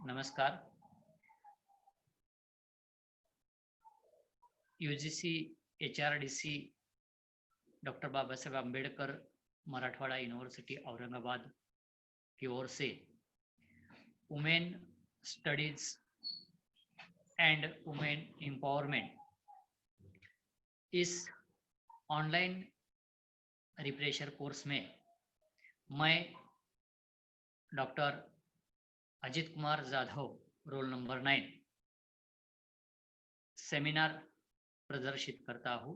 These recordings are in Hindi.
नमस्कार. UGC HRDC doctor Baba Saheb Ambedkar Marathwada university Aurangabad की ओर से women studies and women empowerment इस ऑनलाइन रिफ्रेशर कोर्स में मैं doctor Ajit Kumar Jadhav roll number 9 seminar प्रदर्शित करता हूँ.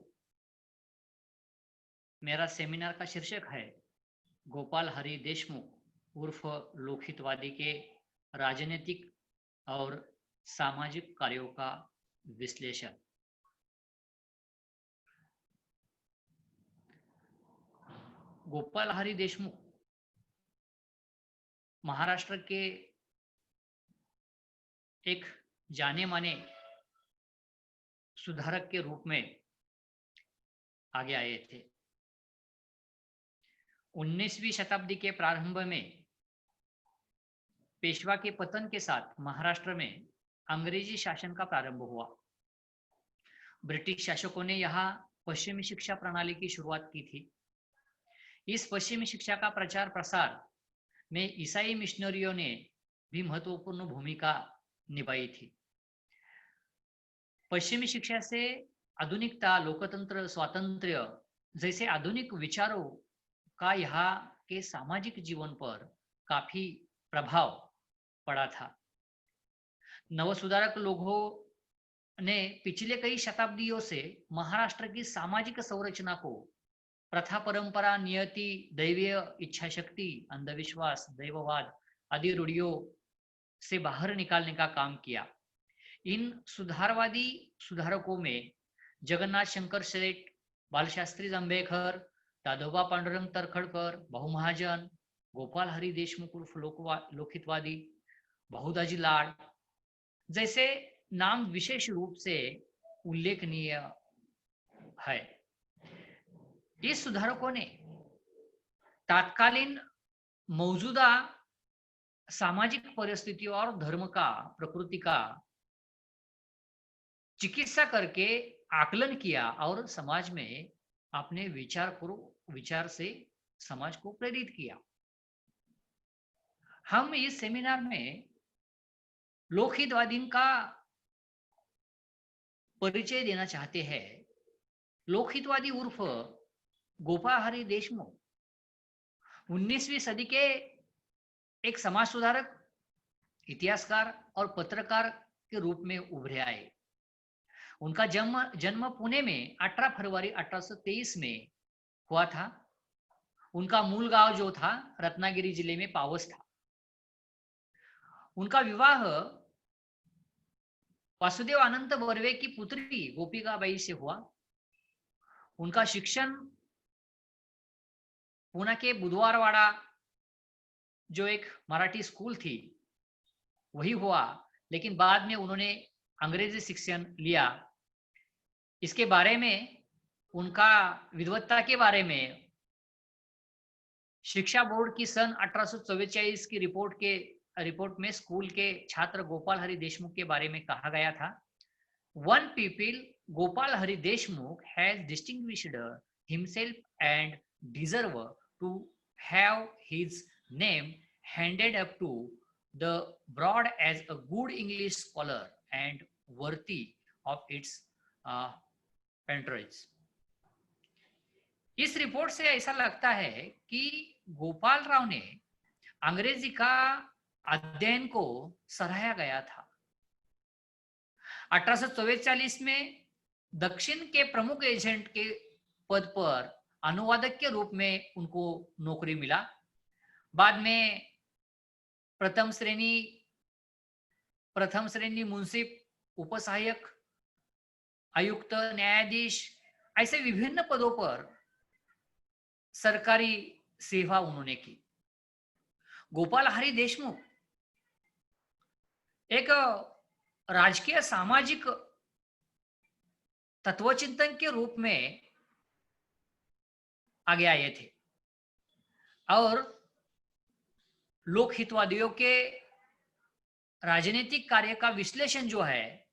मेरा सेमिनार का शीर्षक है गोपाल हरि देशमुख उर्फ लोकहितवादी के राजनीतिक और सामाजिक कार्यों का विश्लेषण. गोपाल हरि देशमुख महाराष्ट्र के एक जाने माने सुधारक के रूप में आगे आए थे. 19वीं शताब्दी के प्रारंभ में पेशवा के पतन के साथ महाराष्ट्र में अंग्रेजी शासन का प्रारंभ हुआ. ब्रिटिश शासकों ने यहाँ पश्चिमी शिक्षा प्रणाली की शुरुआत की थी. इस पश्चिमी शिक्षा का प्रचार प्रसार में ईसाई मिशनरियों ने भी महत्वपूर्ण भूमिका निभाई थी. पश्चिमी शिक्षा से आधुनिकता, लोकतंत्र, स्वातंत्र्य जैसे आधुनिक विचारों का यहाँ के सामाजिक जीवन पर काफी प्रभाव पड़ा था. नवसुधारक लोगों ने पिछले कई शताब्दियों से महाराष्ट्र की सामाजिक संरचना को प्रथा, परंपरा, नियति, दैवीय इच्छा शक्ति, अंधविश्वास, दैववाद आदि रूढ़ियों से बाहर निकालने का काम किया. इन सुधारवादी सुधारकों में जगन्नाथ शंकर सेठ, बालशास्त्री जांभेकर, दादोबा पांडुरंग तरखडकर, भाऊ महाजन, गोपाल हरि देशमुख उर्फ लोकहितवादी, बहुदाजी लाड जैसे नाम विशेष रूप से उल्लेखनीय है. इस सुधारकों ने तात्कालीन मौजूदा सामाजिक परिस्थितियों और धर्म का, प्रकृति का चिकित्सा करके आकलन किया और समाज में अपने विचार से समाज को प्रेरित किया. हम इस सेमिनार में लोकहितवादी का परिचय देना चाहते हैं. लोकहितवादी उर्फ गोपाल हरि देशमुख 19वीं सदी के एक समाज सुधारक, इतिहासकार और पत्रकार के रूप में उभरे आए. उनका जन्म पुणे में 18 फरवरी 1823 में हुआ था. उनका मूल गांव जो था रत्नागिरी जिले में पावस था. उनका विवाह वासुदेव अनंत बर्वे की पुत्री गोपिकाबाई से हुआ. उनका शिक्षण पुणे के बुधवारवाड़ा जो एक मराठी स्कूल थी वही हुआ, लेकिन बाद में उन्होंने अंग्रेजी शिक्षण लिया. इसके बारे में, उनका विद्वत्ता के बारे में शिक्षा बोर्ड की सन 1844 की रिपोर्ट में स्कूल के छात्र गोपाल हरि देशमुख के बारे में कहा गया था. One people Gopal Hari Deshmukh has distinguished himself and deserve to have his name handed up to the broad as a good English scholar and worthy of its patronage. इस रिपोर्ट से ऐसा लगता है कि गोपाल राव ने अंग्रेजी का अध्ययन को सराहा गया था. 1844 में दक्षिण के प्रमुख एजेंट के पद पर अनुवादक के रूप में उनको नौकरी मिला. बाद में प्रथम श्रेणी मुंसिफ, उपसहायक आयुक्त, न्यायाधीश ऐसे विभिन्न पदों पर सरकारी सेवा उन्होंने की. गोपाल हरि देशमुख एक राजकीय सामाजिक तत्वचिंतन के रूप में आगे आए थे और लोकहितवादियों के राजनीतिक कार्य का विश्लेषण जो है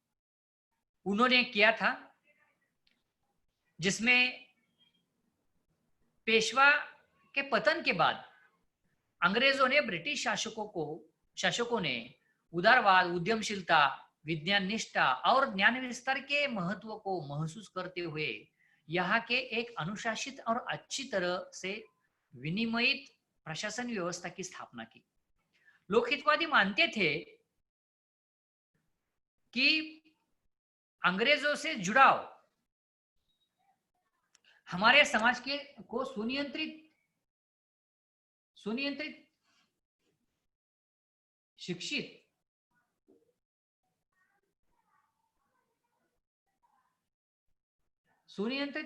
उन्होंने किया था, जिसमें पेशवा के पतन के बाद अंग्रेजों ने ब्रिटिश शासकों ने उदारवाद, उद्यमशीलता, विज्ञान निष्ठा और ज्ञान विस्तार के महत्व को महसूस करते हुए यहाँ के एक अनुशासित और अच्छी तरह से विनियमित प्रशासन व्यवस्था की स्थापना की। लोकहितवादी मानते थे कि अंग्रेजों से जुड़ाव हमारे समाज के को सुनियंत्रित शिक्षित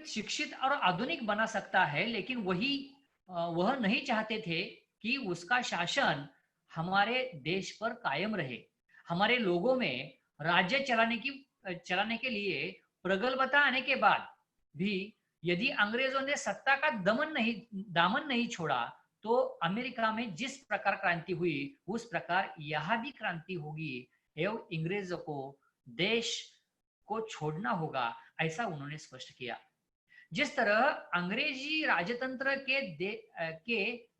शिक्षित और आधुनिक बना सकता है, लेकिन वह नहीं चाहते थे कि उसका शासन हमारे देश पर कायम रहे। हमारे लोगों में राज्य चलाने के लिए प्रगल्भता आने के बाद भी यदि अंग्रेजों ने सत्ता का दामन नहीं छोड़ा तो अमेरिका में जिस प्रकार क्रांति हुई उस प्रकार यहाँ भी क्रांति होगी एवं अंग्रेजों को देश को छोड़ना होगा, ऐसा उन्होंने स्पष्ट किया। जिस तरह अंग्रेजी राजतंत्र के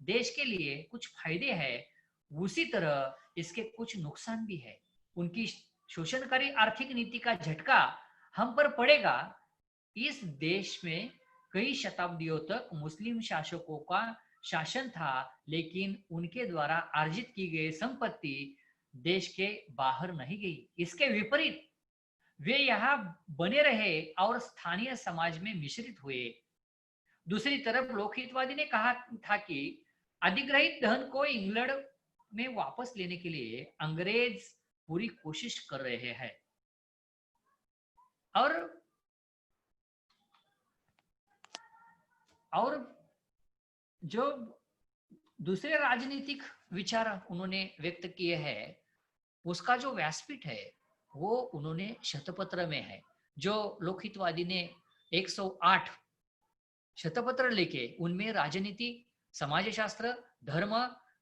देश के लिए कुछ फायदे हैं, उसी तरह इसके कुछ नुकसान भी है। उनकी शोषणकारी आर्थिक नीति का झटका हम पर पड़ेगा। इस देश में कई शताब्दियों तक मुस्लिम शासकों का शासन था, लेकिन उनके द्वारा अर्जित की गई संपत्ति देश के बाहर नहीं गई। इसके विपरीत वे यहाँ बने रहे और स्थानीय समाज में मिश्रित हुए। दूसरी तरफ लोकहितवादी ने कहा था कि अधिग्रहित धन को इंग्लैंड में वापस लेने के लिए अंग्रेज पूरी कोशिश कर रहे हैं और जो दूसरे राजनीतिक विचार उन्होंने व्यक्त किए हैं, उसका जो व्यासपीठ है वो उन्होंने शतपत्र में है। जो लोकहितवादी ने 108 शतपत्र लिखे, उनमें राजनीति, समाजशास्त्र, धर्म,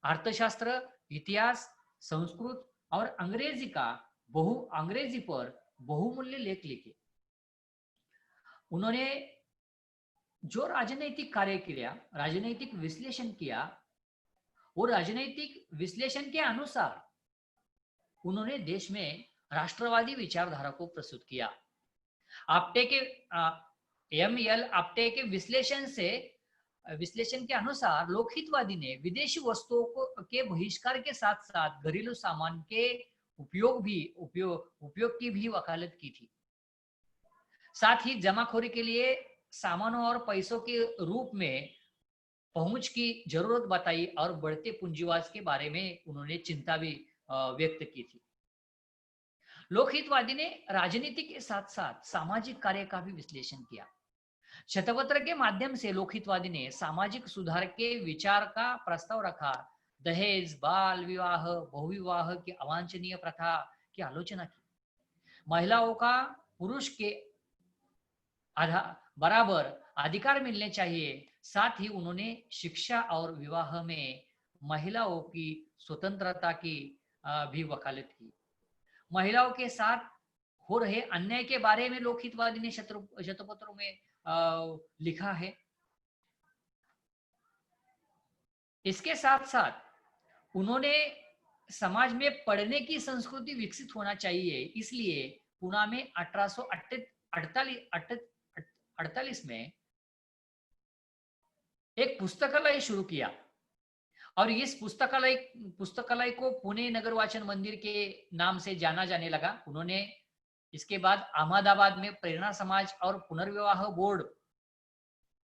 अर्थशास्त्र, इतिहास, संस्कृत और अंग्रेजी पर बहुमूल्य लेख लिखे। उन्होंने जो राजनीतिक कार्य किया, राजनीतिक विश्लेषण किया, वो राजनीतिक विश्लेषण के अनुसार उन्होंने देश में राष्ट्रवादी विचारधारा को प्रस्तुत किया। आपटे के विश्लेषण के अनुसार लोकहितवादी ने विदेशी वस्तुओं के बहिष्कार के साथ साथ घरेलू सामान के उपयोग की भी वकालत की थी। साथ ही जमाखोरी के लिए सामानों और पैसों के रूप में पहुंच की जरूरत बताई और बढ़ते पूंजीवाद के बारे में उन्होंने चिंता भी व्यक्त की थी। लोकहितवादी ने राजनीति के साथ साथ सामाजिक कार्य का भी विश्लेषण किया। शतपत्र के माध्यम से लोकहितवादी ने सामाजिक सुधार के विचार का प्रस्ताव रखा। दहेज, बाल विवाह, बहुविवाह की अवांछनीय प्रथा की आलोचना की। महिलाओं का पुरुष के बराबर अधिकार मिलने चाहिए। साथ ही उन्होंने शिक्षा और विवाह में महिलाओं की स्वतंत्रता की भी वकालत की। महिलाओं के साथ हो रहे अन्याय के बारे में लोकहितवादी ने शतपत्रों में लिखा है। इसके साथ साथ उन्होंने समाज में पढ़ने की संस्कृति विकसित होना चाहिए, इसलिए पुणे में 1848 में एक पुस्तकालय शुरू किया और इस पुस्तकालय को पुणे नगर वाचन मंदिर के नाम से जाना जाने लगा। उन्होंने इसके बाद अहमदाबाद में प्रेरणा समाज और पुनर्विवाह बोर्ड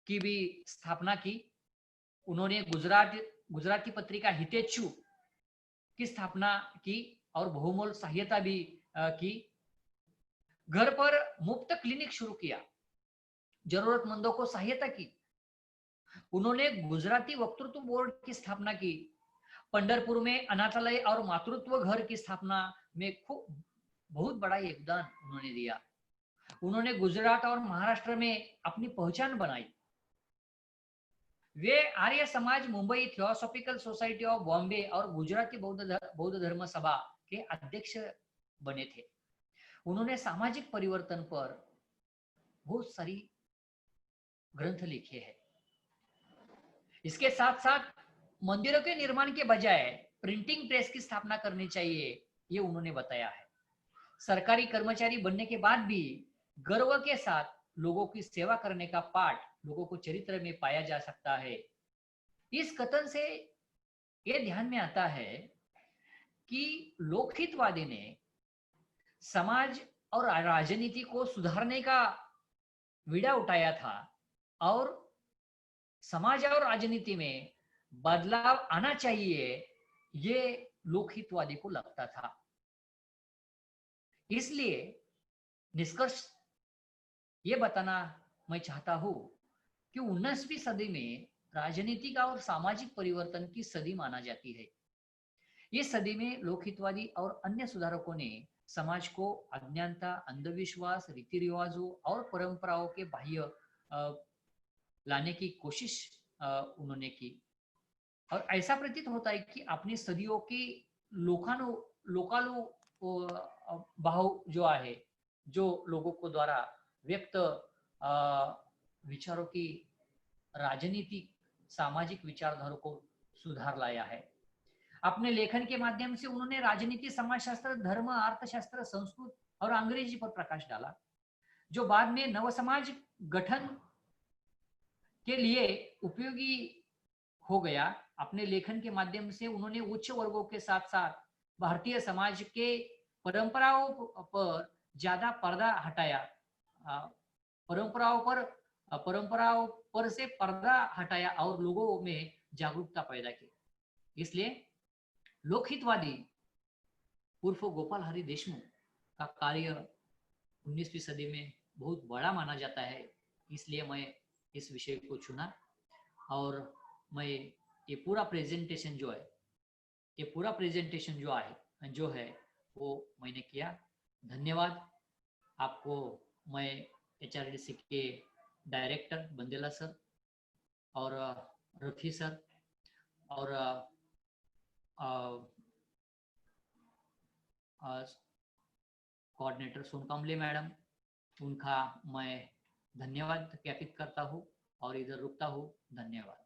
की भी स्थापना की। उन्होंने गुजराती पत्रिका हितेच्छु की स्थापना की और बहुमूल्य सहायता भी की। घर पर मुफ्त क्लिनिक शुरू किया, जरूरतमंदों को सहायता की। उन्होंने गुजराती वक्तृत्व बोर्ड की स्थापना की। पंढरपुर में अनाथालय और मातृत्व घर की स्थापना में बहुत बड़ा योगदान उन्होंने दिया। उन्होंने गुजरात और महाराष्ट्र में अपनी पहचान बनाई। वे Arya Samaj, Mumbai theosophical society of Bombay और गुजराती बौद्ध धर्म सभा के अध्यक्ष बने थे। उन्होंने सामाजिक परिवर्तन पर बहुत सारी ग्रंथ लिखे हैं। इसके साथ साथ मंदिरों के निर्माण के बजाय प्रिंटिंग प्रेस की स्थापना करनी चाहिए, ये उन्होंने बताया है। सरकारी कर्मचारी बनने के बाद भी गर्व के साथ लोगों की सेवा करने का पाठ लोगों को चरित्र में पाया जा सकता है। इस कथन से ये ध्यान में आता है कि लोकहितवादी ने समाज और राजनीति को सुधारने का बीड़ा उठाया था और समाज और राजनीति में बदलाव आना चाहिए, ये लोकहितवादी को लगता था। इसलिए निष्कर्ष ये बताना मैं चाहता हूं कि 19वीं सदी में राजनीतिक और सामाजिक परिवर्तन की सदी माना जाती है। इस सदी में लोकहितवादी और अन्य सुधारकों ने समाज को अज्ञानता, अंधविश्वास, रीति रिवाजों और परंपराओं के बाह्य लाने की कोशिश उन्होंने की। और ऐसा प्रतीत होता है कि अपनी सदियों की लोकालू भाव जो आहे, जो लोगों को द्वारा व्यक्त विचारों की राजनीतिक सामाजिक विचारधारा को सुधार लाया है। अपने लेखन के माध्यम से उन्होंने राजनीति, समाजशास्त्र, धर्म, अर्थशास्त्र, संस्कृत और अंग्रेजी पर प्रकाश डाला, जो बाद में नव समाज गठन के लिए उपयोगी हो गया। अपने लेखन के माध्यम से उन्होंने उच्च वर्गों के साथ साथ भारतीय समाज के परंपराओं पर ज्यादा पर्दा हटाया, परंपराओं पर से पर्दा हटाया और लोगों में जागरूकता पैदा की। इसलिए लोकहितवादी उर्फ गोपाल हरि देशमुख का कार्य 19वीं सदी में बहुत बड़ा माना जाता है। इसलिए मैं इस विषय को चुना और मैं ये पूरा प्रेजेंटेशन जो है वो मैंने किया। धन्यवाद आपको। मैं HRDC के डायरेक्टर बंदेला सर और रफी सर और कोऑर्डिनेटर सोनकामले मैडम, उनका मैं धन्यवाद ज्ञापित करता हूँ और इधर रुकता हूँ। धन्यवाद।